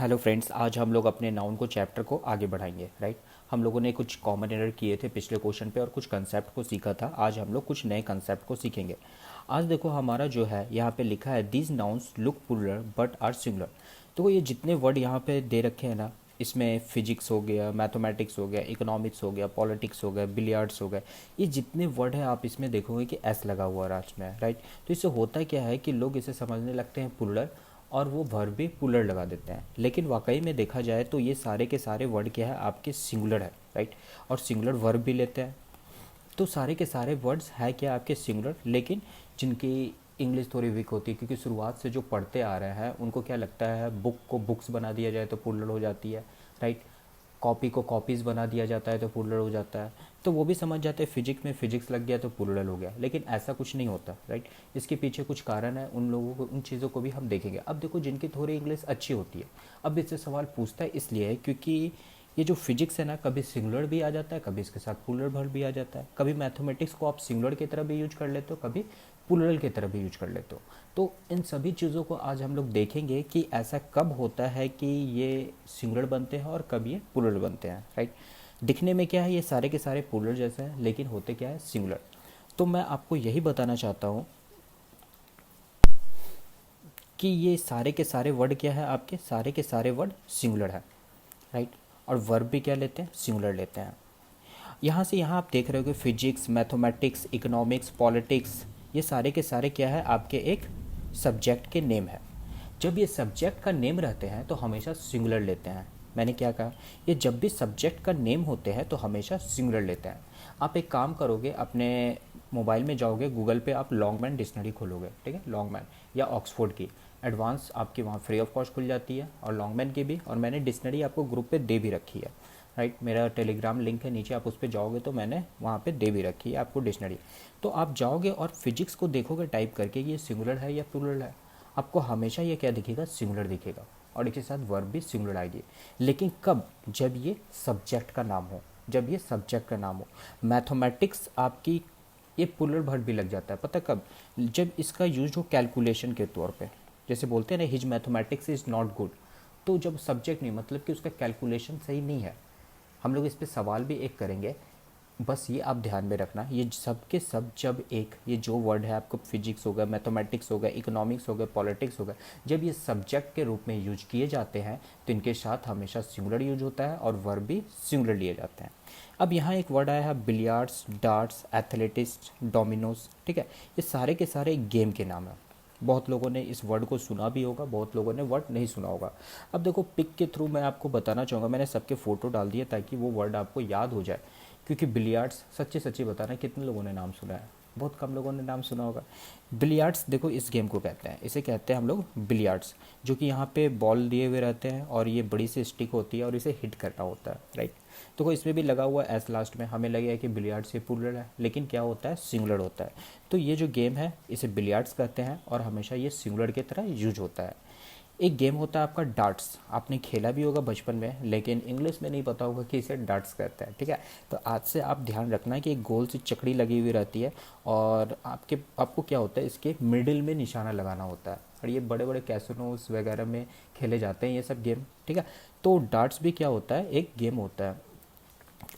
Hello friends, आज हम लोग अपने नाउन को चैप्टर को आगे बढ़ाएंगे। राइट। हम लोगों ने कुछ कॉमन एरर किए थे पिछले क्वेश्चन पे और कुछ कंसेप्ट को सीखा था। आज हम लोग कुछ नए कंसेप्ट को सीखेंगे। आज देखो हमारा जो है यहाँ पे लिखा है these nouns look plural but are singular. तो ये जितने वर्ड यहाँ पे दे रखे हैं ना, इसमें फिजिक्स हो गया, मैथमेटिक्स हो गया, इकोनॉमिक्स हो गया, पॉलिटिक्स हो गया, बिलियर्ड्स हो गए, ये जितने वर्ड हैं आप इसमें देखोगे कि एस लगा हुआ है लास्ट में। राइट। तो इससे होता क्या है कि लोग इसे समझने लगते हैं प्लूरल और वो वर्ब भी पुलर लगा देते हैं, लेकिन वाकई में देखा जाए तो ये सारे के सारे वर्ड क्या है आपके सिंगुलर है। राइट। और सिंगुलर वर्ब भी लेते हैं। तो सारे के सारे वर्ड्स है क्या आपके सिंगुलर, लेकिन जिनकी इंग्लिश थोड़ी वीक होती है क्योंकि शुरुआत से जो पढ़ते आ रहे हैं उनको क्या लगता है बुक को बुक्स बना दिया जाए तो पुलर हो जाती है। राइट। कॉपी को कॉपीज़ बना दिया जाता है तो प्लूरल हो जाता है। तो वो भी समझ जाते हैं फिजिक्स में फिजिक्स लग गया तो प्लूरल हो गया, लेकिन ऐसा कुछ नहीं होता। राइट। इसके पीछे कुछ कारण है, उन लोगों को उन चीज़ों को भी हम देखेंगे। अब देखो जिनकी थोड़ी इंग्लिश अच्छी होती है, अब इससे सवाल पूछता है इसलिए है क्योंकि ये जो फिजिक्स है ना, कभी सिंगुलर भी आ जाता है, कभी इसके साथ प्लूरल वर्ब भी आ जाता है। कभी मैथमेटिक्स को आप सिंगुलर की तरह भी यूज कर लेते हो, कभी प्लूरल की तरह भी यूज कर लेते हो। तो इन सभी चीज़ों को आज हम लोग देखेंगे कि ऐसा कब होता है कि ये सिंगुलर बनते हैं और कब ये प्लूरल बनते हैं। राइट। दिखने में क्या है, ये सारे के सारे प्लूरल जैसे हैं, लेकिन होते क्या है सिंगुलर। तो मैं आपको यही बताना चाहता हूँ कि ये सारे के सारे वर्ड क्या है, आपके सारे के सारे वर्ड सिंगुलर है। राइट। और वर्ब भी क्या लेते हैं, सिंगुलर लेते हैं। यहाँ से यहाँ आप देख रहे हो कि फिजिक्स, मैथमेटिक्स, इकोनॉमिक्स, पॉलिटिक्स, ये सारे के सारे क्या है आपके एक सब्जेक्ट के नेम है। जब ये सब्जेक्ट का नेम रहते हैं तो हमेशा सिंगुलर लेते हैं। मैंने क्या कहा, ये जब भी सब्जेक्ट का नेम होते हैं तो हमेशा सिंगुलर लेते हैं। आप एक काम करोगे, अपने मोबाइल में जाओगे, गूगल पे आप लॉन्गमैन डिक्शनरी खोलोगे, ठीक है, लॉन्गमैन या ऑक्सफोर्ड की एडवांस आपकी वहाँ फ्री ऑफ कॉस्ट खुल जाती है, और लॉन्गमैन की भी। और मैंने डिक्शनरी आपको ग्रुप पे दे भी रखी है। राइट। मेरा टेलीग्राम लिंक है नीचे, आप उस पर जाओगे तो मैंने वहाँ पे दे भी रखी है आपको डिक्शनरी। तो आप जाओगे और फिजिक्स को देखोगे टाइप करके ये सिंगुलर है या प्लूरल है, आपको हमेशा ये क्या दिखेगा, सिंगुलर दिखेगा, और इसके साथ वर्ब भी सिंगुलर आएगी। लेकिन कब, जब ये सब्जेक्ट का नाम हो, जब ये सब्जेक्ट का नाम हो। मैथमेटिक्स आपकी ये प्लूरल वर्ब भी लग जाता है, पता कब, जब इसका यूज हो कैलकुलेशन के तौर पे। जैसे बोलते हैं ना, his mathematics is not good. तो जब सब्जेक्ट नहीं, मतलब कि उसका कैलकुलेशन सही नहीं है। हम लोग इस पे सवाल भी एक करेंगे, बस ये आप ध्यान में रखना, ये सब के सब जब एक ये जो वर्ड है आपको फिजिक्स हो गया, मैथमेटिक्स हो गया, इकोनॉमिक्स हो गया, पॉलिटिक्स हो गया, जब ये सब्जेक्ट के रूप में यूज किए जाते हैं तो इनके साथ हमेशा सिंगुलर यूज होता है और वर्ब भी सिंगुलर लिए जाते हैं। अब यहाँ एक वर्ड आया है बिलियर्ड्स, डार्ट्स, एथलेटिक्स, डोमिनोज, ठीक है। ये सारे के सारे गेम के नाम हैं। बहुत लोगों ने इस वर्ड को सुना भी होगा, बहुत लोगों ने वर्ड नहीं सुना होगा। अब देखो पिक के थ्रू मैं आपको बताना चाहूँगा, मैंने सबके फ़ोटो डाल दिए ताकि वो वर्ड आपको याद हो जाए। क्योंकि बिलियर्ड्स, सच्ची सच्ची बताना कितने लोगों ने नाम सुना है, बहुत कम लोगों ने नाम सुना होगा। बिलियर्ड्स देखो इस गेम को कहते हैं, इसे कहते हैं हम लोग बिलियर्ड्स, जो कि यहाँ पे बॉल दिए हुए रहते हैं और ये बड़ी सी स्टिक होती है और इसे हिट करना होता है। राइट। तो इसमें भी लगा हुआ है एस लास्ट में, हमें लगेगा कि बिलियर्ड्स ये प्लूरल है, लेकिन क्या होता है, सिंगुलर होता है। तो ये जो गेम है इसे बिलियर्ड्स कहते हैं और हमेशा ये सिंगुलर की तरह यूज होता है। एक गेम होता है आपका डार्ट्स, आपने खेला भी होगा बचपन में, लेकिन इंग्लिश में नहीं पता होगा कि इसे डार्ट्स कहते हैं, ठीक है। तो आज से आप ध्यान रखना कि एक गोल सी चकड़ी लगी हुई रहती है और आपको क्या होता है, इसके मिडिल में निशाना लगाना होता है, और ये बड़े बड़े कैसिनोस वगैरह में खेले जाते हैं ये सब गेम, ठीक है। तो डार्ट्स भी क्या होता है, एक गेम होता है,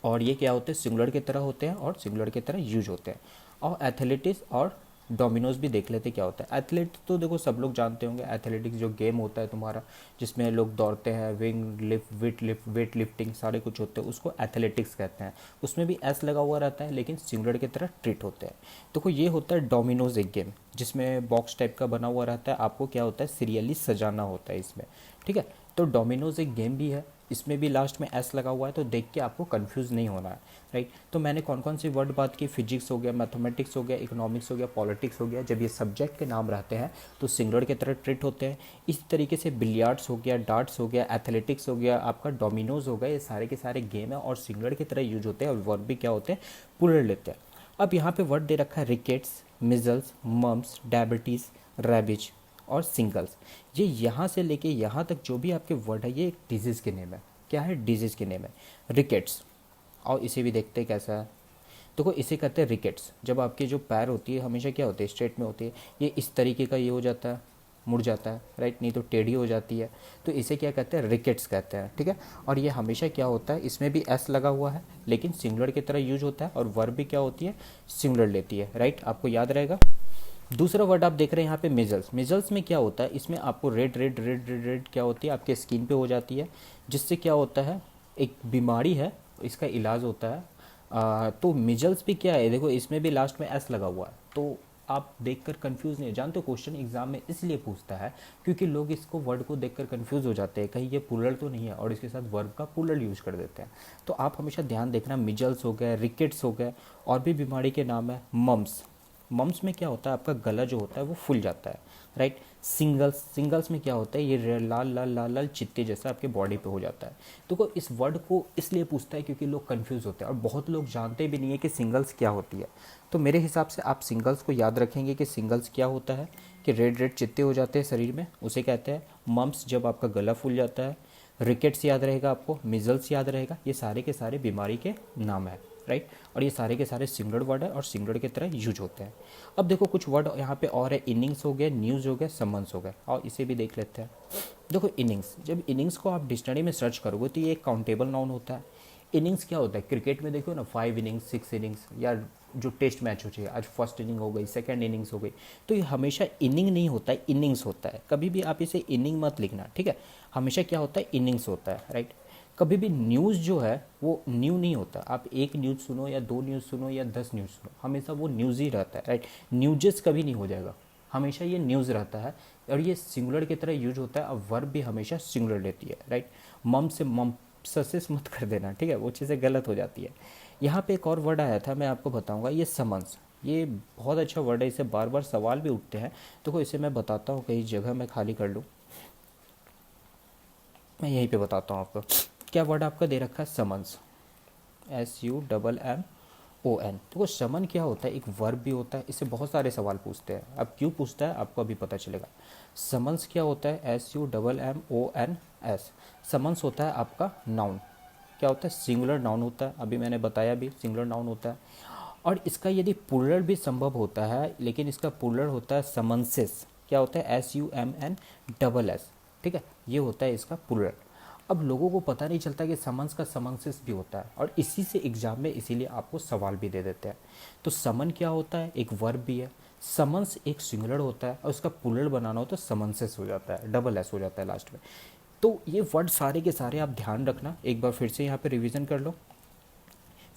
और ये क्या होते हैं, सिंगुलर की तरह होते हैं और सिंगुलर की तरह यूज होते हैं। और एथलेटिक्स और डोमिनोज भी देख लेते क्या होता है। एथलेटिक्स तो देखो सब लोग जानते होंगे, एथलेटिक्स जो गेम होता है तुम्हारा, जिसमें लोग दौड़ते हैं, विंग लिफ्ट, वेट लिफ्टिंग सारे कुछ होते हैं, उसको एथलेटिक्स कहते हैं। उसमें भी एस लगा हुआ रहता है लेकिन सिंगुलर की तरह ट्रीट होते हैं। देखो ये होता है डोमिनोज, एक गेम जिसमें बॉक्स टाइप का बना हुआ रहता है, आपको क्या होता है, सीरियली सजाना होता है इसमें, ठीक है। तो डोमिनोज एक गेम भी है, इसमें भी लास्ट में एस लगा हुआ है, तो देख के आपको कंफ्यूज नहीं होना है। राइट। तो मैंने कौन कौन सी वर्ड बात की, फिजिक्स हो गया, मैथमेटिक्स हो गया, इकोनॉमिक्स हो गया, पॉलिटिक्स हो गया, जब ये सब्जेक्ट के नाम रहते हैं तो सिंगुलर की तरह ट्रीट होते हैं। इस तरीके से बिलियर्ड्स हो गया, डार्ट्स हो गया, एथलेटिक्स हो गया, आपका डोमिनोज हो गया, ये सारे के सारे गेम है और सिंगुलर की तरह यूज होते हैं और वर्ब भी क्या होते हैं, प्लूरल लेते हैं। अब यहाँ पे वर्ड दे रखा है rickets, measles, mumps, diabetes, rabies और सिंगल्स। ये यहाँ से लेके यहाँ तक जो भी आपके वर्ड है ये एक डिजीज़ के नेम है। क्या है, डिजीज़ के नेम है, रिकेट्स। और इसे भी देखते हैं कैसा है। देखो इसे कहते हैं रिकेट्स, जब आपके जो पैर होती है हमेशा क्या होती है, स्ट्रेट में होती है, ये इस तरीके का ये हो जाता है, मुड़ जाता है, राइट, नहीं तो टेढ़ी हो जाती है, तो इसे क्या कहते हैं, रिकेट्स कहते हैं, ठीक है। और ये हमेशा क्या होता है, इसमें भी एस लगा हुआ है लेकिन सिंगुलर की तरह यूज होता है, और वर्ब भी क्या होती है, सिंगुलर लेती है, राइट, आपको याद रहेगा। दूसरा वर्ड आप देख रहे हैं यहाँ पे मिजल्स। मिजल्स में क्या होता है, इसमें आपको red red red red red क्या होती है, आपके स्किन पे हो जाती है, जिससे क्या होता है, एक बीमारी है, इसका इलाज होता है। तो मिजल्स भी क्या है, देखो इसमें भी लास्ट में एस लगा हुआ है, तो आप देखकर कंफ्यूज नहीं हो, जानते हो क्वेश्चन एग्जाम में इसलिए पूछता है क्योंकि लोग इसको वर्ड को देखकर कंफ्यूज हो जाते हैं, कहीं ये प्लूरल तो नहीं है, और इसके साथ वर्ब का प्लूरल यूज कर देते हैं। तो आप हमेशा ध्यान देखना, मिजल्स हो गए, रिकेट्स हो गए, और भी बीमारी के नाम है मम्स। मम्स में क्या होता है, आपका गला जो होता है वो फूल जाता है, राइट। सिंगल्स, सिंगल्स में क्या होता है, ये लाल लाल लाल लाल चित्ते जैसा आपके बॉडी पे हो जाता है। तो इस वर्ड को इसलिए पूछता है क्योंकि लोग कंफ्यूज होते हैं, और बहुत लोग जानते भी नहीं है कि सिंगल्स क्या होती है। तो मेरे हिसाब से आप सिंगल्स को याद रखेंगे कि सिंगल्स क्या होता है, कि रेड रेड चित्ते हो जाते हैं शरीर में, उसे कहते हैं मम्स, जब आपका गला फूल जाता है। रिकेट्स याद रहेगा आपको, मिजल्स याद रहेगा, ये सारे के सारे बीमारी के नाम है, राइट। और ये सारे के सारे सिंगुलर वर्ड है और सिंगुलर की तरह यूज होते हैं। अब देखो कुछ वर्ड यहाँ पे और है, इनिंग्स हो गया, न्यूज़ हो गया, समन्स हो गया, और इसे भी देख लेते हैं। देखो इनिंग्स, जब इनिंग्स को आप डिक्शनरी में सर्च करोगे तो ये एक काउंटेबल नाउन होता है। इनिंग्स क्या होता है, क्रिकेट में देखो ना, 5 इनिंग्स, 6 इनिंग्स, या जो टेस्ट मैच हो चाहिए, आज फर्स्ट इनिंग हो गई, सेकंड इनिंग्स हो गई, तो ये हमेशा इनिंग नहीं होता है, इनिंग्स होता है। कभी भी आप इसे इनिंग मत लिखना, ठीक है, हमेशा क्या होता है, इनिंग्स होता है, राइट। कभी भी न्यूज़ जो है वो न्यू नहीं होता, आप एक न्यूज़ सुनो या 2 न्यूज़ सुनो या 10 न्यूज़ सुनो, हमेशा वो न्यूज़ ही रहता है, राइट। न्यूजेस कभी नहीं हो जाएगा, हमेशा ये न्यूज़ रहता है, और ये सिंगुलर की तरह यूज होता है। अब वर्ब भी हमेशा सिंगुलर लेती है, राइट। मम से मम ससेस मत कर देना, ठीक है, वो चीज़ें गलत हो जाती है। यहाँ पे एक और वर्ड आया था, मैं आपको बताऊँगा, ये समन्स। ये बहुत अच्छा वर्ड है, इसे बार बार सवाल भी उठते हैं, तो इसे मैं बताता हूँ, कहीं जगह मैं खाली कर लूँ, मैं यहीं पे बताता हूँ आपको। क्या वर्ड आपका दे रखा है, समन्स, SUMMON। तो वो समन क्या होता है, एक वर्ब भी होता है, इससे बहुत सारे सवाल पूछते हैं। अब क्यों पूछता है आपको अभी पता चलेगा। समन्स क्या होता है, SUMMONS। समन्स होता है आपका नाउन, क्या होता है, सिंगुलर नाउन होता है, अभी मैंने बताया भी सिंगुलर नाउन होता है। और इसका यदि प्लूरल भी संभव होता है, लेकिन इसका प्लूरल होता है समन्सेस, क्या होता है, SUMNSS, ठीक है, ये होता है इसका प्लूरल। अब लोगों को पता नहीं चलता कि समन्स का समन्सेस भी होता है, और इसी से एग्जाम में इसीलिए आपको सवाल भी दे देते हैं। तो समन क्या होता है, एक वर्ब भी है। समन्स एक सिंगुलर होता है, और उसका प्लूरल बनाना हो तो समन्सेस हो जाता है, डबल एस हो जाता है लास्ट में। तो ये वर्ड सारे के सारे आप ध्यान रखना, एक बार फिर से यहाँ पे रिवीजन कर लो।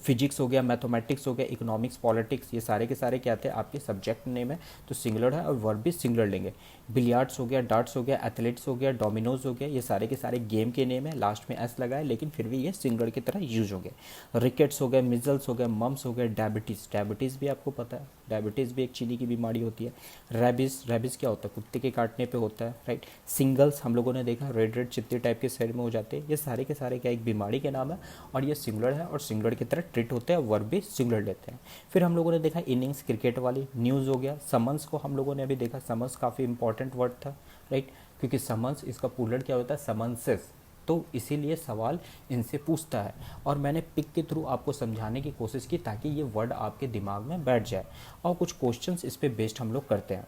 फिजिक्स हो गया, मैथमेटिक्स हो गया, इकोनॉमिक्स, पॉलिटिक्स, ये सारे के सारे क्या थे, आपके सब्जेक्ट नेम है, तो सिंगुलर है, और वर्ब भी सिंगुलर लेंगे। बिलियार्ड्स हो गया, डार्ट्स हो गया, एथलेट्स हो गया, डोमिनोज हो गया, ये सारे के सारे गेम के नेम है, लास्ट में एस लगाए, लेकिन फिर भी ये सिंगुलर की तरह यूज हो गए। रिकेट्स हो गए, मिजल्स हो गए, मम्स हो गए, डायबिटीज़, डायबिटीज़ भी आपको पता है, डायबिटीज़ भी एक चीनी की बीमारी होती है। रैबिस, रैबिस क्या होता है, कुत्ते के काटने पे होता है, राइट। सिंगल्स हम लोगों ने देखा, रेड रेड चित्ते टाइप के शरीर में हो जाते हैं, ये सारे के सारे क्या एक बीमारी के नाम है, और ये सिंगुलर है, और सिंगुलर की तरह ट्रीट होते हैं, वर्ब भी सिंगुलर लेते हैं। फिर हम लोगों ने देखा इनिंग्स, क्रिकेट वाली, न्यूज़ हो गया। समन्स को हम लोगों ने अभी देखा, समन्स काफ़ी इंपॉर्टेंट वर्ड था, राइट, क्योंकि समन्स, इसका प्लूरल क्या होता है, समन्सेस, तो इसीलिए सवाल इनसे पूछता है। और मैंने पिक के थ्रू आपको समझाने की कोशिश की ताकि ये वर्ड आपके दिमाग में बैठ जाए, और कुछ क्वेश्चंस इस पे बेस्ड हम लोग करते हैं।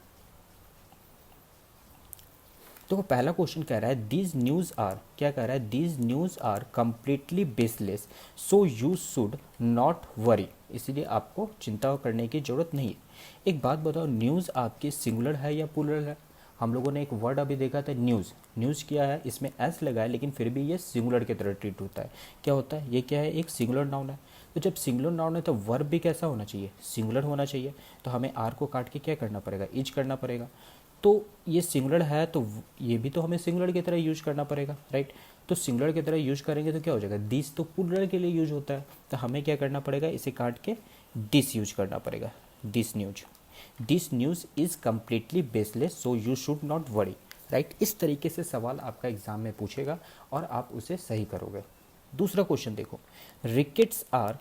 तो पहला क्वेश्चन कह रहा है, दीज न्यूज़ आर, क्या कह रहा है, these news are completely baseless, so you should not worry, इसीलिए आपको चिंता करने की ज़रूरत नहीं है। एक बात बताओ, न्यूज़ आपकी सिंगुलर है या प्लूरल है। हम लोगों ने एक वर्ड अभी देखा था, न्यूज़। न्यूज़ क्या है, इसमें एस लगा है, लेकिन फिर भी ये सिंगुलर की तरह ट्रीट होता है। क्या होता है, ये क्या है, एक सिंगुलर नाउन है। तो जब सिंगुलर नाउन है तो वर्ब भी कैसा होना चाहिए, सिंगुलर होना चाहिए। तो हमें आर को काट के क्या करना पड़ेगा, इज करना पड़ेगा। तो ये सिंगुलर है, तो ये भी तो हमें सिंगुलर की तरह यूज करना पड़ेगा, राइट। तो सिंगुलर की तरह यूज करेंगे तो क्या हो जाएगा, दिस तो प्लूरल के लिए यूज होता है, तो हमें क्या करना पड़ेगा, इसे काट के दिस यूज करना पड़ेगा, this news. This news is completely baseless, so you should not worry, right. इस तरीके से सवाल आपका एग्जाम में पूछेगा और आप उसे सही करोगे। दूसरा क्वेश्चन देखो, rickets are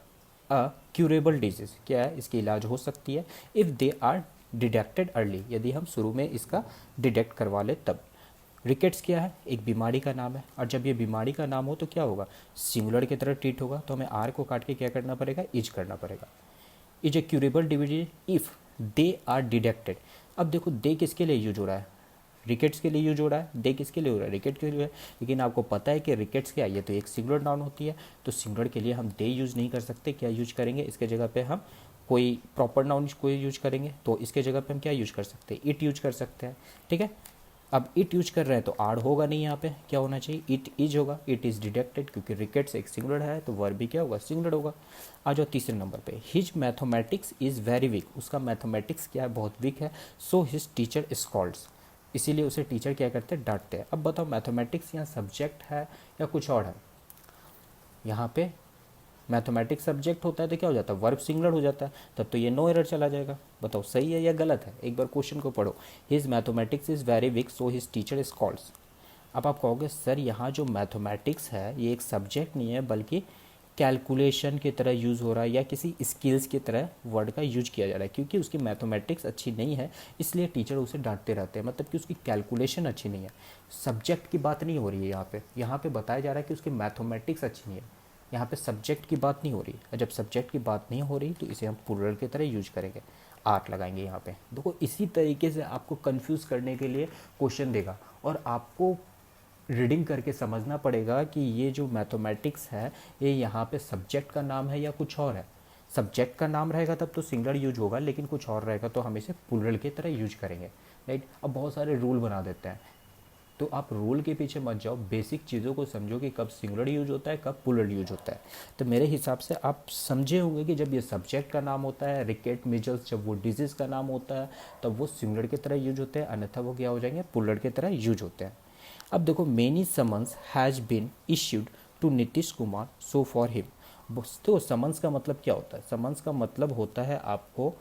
a curable disease, क्या है, इसकी इलाज हो सकती है, if they are detected early, यदि हम शुरू में इसका डिटेक्ट करवा ले तब। रिकेट्स क्या है, एक बीमारी का नाम है, और जब ये बीमारी का नाम हो तो क्या होगा, सिंगुलर की तरह ट्रीट होगा, तो हमें आर को काट के क्या करना पड़ेगा, इज करना पड़ेगा। Is a curable disease if they are detected. अब देखो दे किसके लिए यूज हो रहा है, रिकेट्स के लिए यूज हो रहा है, दे किसके लिए हो रहा है, रिकेट के लिए। लेकिन आपको पता है कि रिकेट्स क्या है, ये तो एक सिंगुलर नाउन होती है, तो सिंगुलर के लिए हम दे यूज़ नहीं कर सकते। क्या यूज करेंगे इसके जगह पे, हम कोई प्रॉपर नाउन कोई यूज करेंगे। तो इसके जगह पे हम क्या यूज कर सकते हैं, इट यूज कर सकते हैं, ठीक है। अब इट यूज कर रहे हैं तो आर होगा नहीं, यहाँ पे क्या होना चाहिए, इट इज होगा, इट इज डिडक्टेड, क्योंकि रिकेट्स एक सिंगुलर है तो वर्ब भी क्या होगा, सिंगुलर होगा। आ जाओ तीसरे नंबर पे, his mathematics is very weak, उसका मैथमेटिक्स क्या है, बहुत वीक है। सो हिज टीचर स्कॉल्ड्स, इसीलिए उसे टीचर क्या करते हैं, डांटते हैं। अब बताओ मैथमेटिक्स यहाँ सब्जेक्ट है या कुछ और है। यहाँ पे मैथमेटिक्स सब्जेक्ट होता है तो क्या हो जाता है, वर्ब सिंगुलर हो जाता है, तब तो ये नो एरर चला जाएगा। बताओ सही है या गलत है, एक बार क्वेश्चन को पढ़ो। His mathematics is very weak so his teacher is colds. अब आप कहोगे सर यहाँ जो मैथमेटिक्स है ये एक सब्जेक्ट नहीं है बल्कि कैलकुलेशन की तरह यूज़ हो रहा है या किसी स्किल्स की तरह वर्ड का यूज किया जा रहा है, क्योंकि उसकी मैथमेटिक्स अच्छी नहीं है इसलिए टीचर उसे डांटते रहते हैं, मतलब कि उसकी कैलकुलेशन अच्छी नहीं है। सब्जेक्ट की बात नहीं हो रही है यहाँ पे बताया जा रहा है कि उसकी मैथमेटिक्स अच्छी नहीं है। यहाँ पे सब्जेक्ट की बात नहीं हो रही, और जब सब्जेक्ट की बात नहीं हो रही तो इसे हम प्लूरल की तरह यूज करेंगे, आर लगाएंगे यहाँ पे। देखो इसी तरीके से आपको कंफ्यूज करने के लिए क्वेश्चन देगा, और आपको रीडिंग करके समझना पड़ेगा कि ये जो मैथमेटिक्स है ये यहाँ पे सब्जेक्ट का नाम है या कुछ और है। सब्जेक्ट का नाम रहेगा तब तो सिंगुलर यूज होगा, लेकिन कुछ और रहेगा तो हम इसे प्लूरल की तरह यूज करेंगे, राइट। अब बहुत सारे रूल बना देते हैं, तो आप रूल के पीछे मत जाओ, बेसिक चीज़ों को समझो कि कब सिंगुलर यूज होता है कब प्लूरल यूज होता है। तो मेरे हिसाब से आप समझे होंगे कि जब ये सब्जेक्ट का नाम होता है, रिकेट मिजल्स जब वो डिजीज़ का नाम होता है तब वो सिंगुलर की तरह यूज होते हैं, अन्यथा वो क्या हो जाएंगे, प्लूरल की तरह यूज होते हैं। अब देखो, many summons has been issued to Nitish Kumar so for him. तो समन्स का मतलब क्या होता है, समन्स का मतलब होता है आपको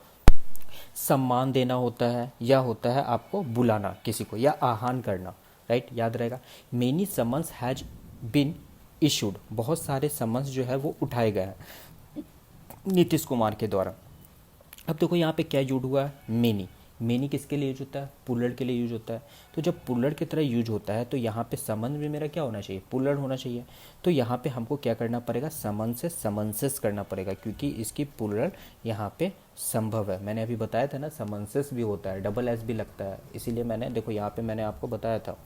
सम्मान देना होता है, या होता है आपको बुलाना किसी को या आह्वान करना, राइट। याद रहेगा, many summons has been issued, बहुत सारे समन्स जो है वो उठाए गए हैं नीतीश कुमार के द्वारा। अब देखो यहाँ पे क्या यूज हुआ है, मेनी। मेनी किसके लिए यूज होता है, पुलर के लिए यूज होता है। तो जब पुलर की तरह यूज होता है तो यहाँ पे समन में मेरा क्या होना चाहिए, पुलर होना चाहिए। तो यहाँ पे हमको क्या करना पड़ेगा, समन से समन्सेस करना पड़ेगा, क्योंकि इसकी पुलर यहाँ पे संभव है। मैंने अभी बताया था ना, समन्सेस भी होता है, डबल एस भी लगता है, इसीलिए मैंने देखो यहाँ पे मैंने आपको बताया था,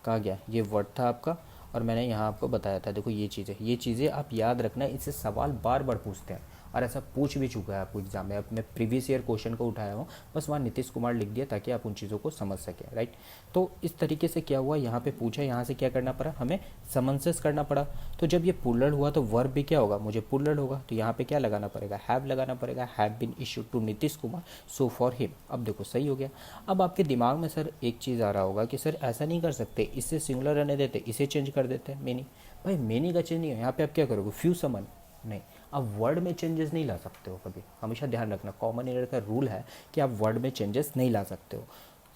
कहा गया ये वर्ड था आपका, और मैंने यहाँ आपको बताया था। देखो ये चीज़ें आप याद रखना, इससे सवाल बार बार पूछते हैं, और ऐसा पूछ भी चुका है आपको एग्जाम में। अब मैं प्रीवियस ईयर क्वेश्चन को उठाया हूँ, बस वहाँ नीतीश कुमार लिख दिया ताकि आप उन चीज़ों को समझ सकें, राइट। तो इस तरीके से क्या हुआ, यहाँ पे पूछा, यहाँ से क्या करना पड़ा, हमें समन्सेस करना पड़ा। तो जब ये पुलर हुआ तो वर्ब भी क्या होगा, मुझे पुलर होगा, तो यहाँ पे क्या लगाना पड़ेगा, हैव लगाना पड़ेगा, have been issued to Nitish Kumar so for him. अब देखो सही हो गया। अब आपके दिमाग में सर एक चीज़ आ रहा होगा कि सर ऐसा नहीं कर सकते, इससे सिंगुलर रहने देते, इसे चेंज कर देते हैं मेनी। भाई मेनी का चेंज नहीं है, यहाँ पे आप क्या करोगे, फ्यू समन, नहीं। आप वर्ड में चेंजेस नहीं ला सकते हो कभी, हमेशा ध्यान रखना, कॉमन एरर का रूल है कि आप वर्ड में चेंजेस नहीं ला सकते हो।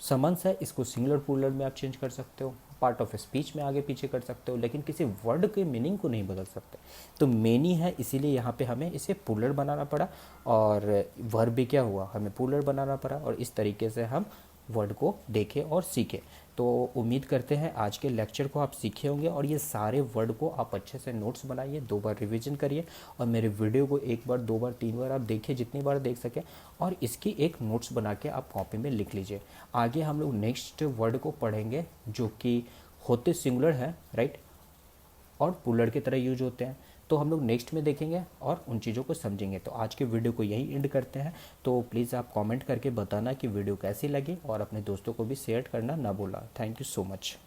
समन्स है, इसको सिंगुलर प्लूरल में आप चेंज कर सकते हो, पार्ट ऑफ स्पीच में आगे पीछे कर सकते हो, लेकिन किसी वर्ड के मीनिंग को नहीं बदल सकते। तो मेनी है, इसीलिए यहाँ पे हमें इसे प्लूरल बनाना पड़ा, और वर्ब भी क्या हुआ, हमें प्लूरल बनाना पड़ा, और इस तरीके से हम वर्ड को देखें और सीखें। तो उम्मीद करते हैं आज के लेक्चर को आप सीखे होंगे, और ये सारे वर्ड को आप अच्छे से नोट्स बनाइए, 2 बार रिवीजन करिए, और मेरे वीडियो को 1 बार 2 बार 3 बार आप देखिए, जितनी बार देख सकें, और इसकी एक नोट्स बना के आप कॉपी में लिख लीजिए। आगे हम लोग नेक्स्ट वर्ड को पढ़ेंगे जो कि होते सिंगुलर है, राइट, और पुलर की तरह यूज होते हैं। तो हम लोग नेक्स्ट में देखेंगे और उन चीज़ों को समझेंगे। तो आज के वीडियो को यहीं एंड करते हैं। तो प्लीज़ आप कमेंट करके बताना कि वीडियो कैसी लगी, और अपने दोस्तों को भी शेयर करना ना भूलना। Thank you so much.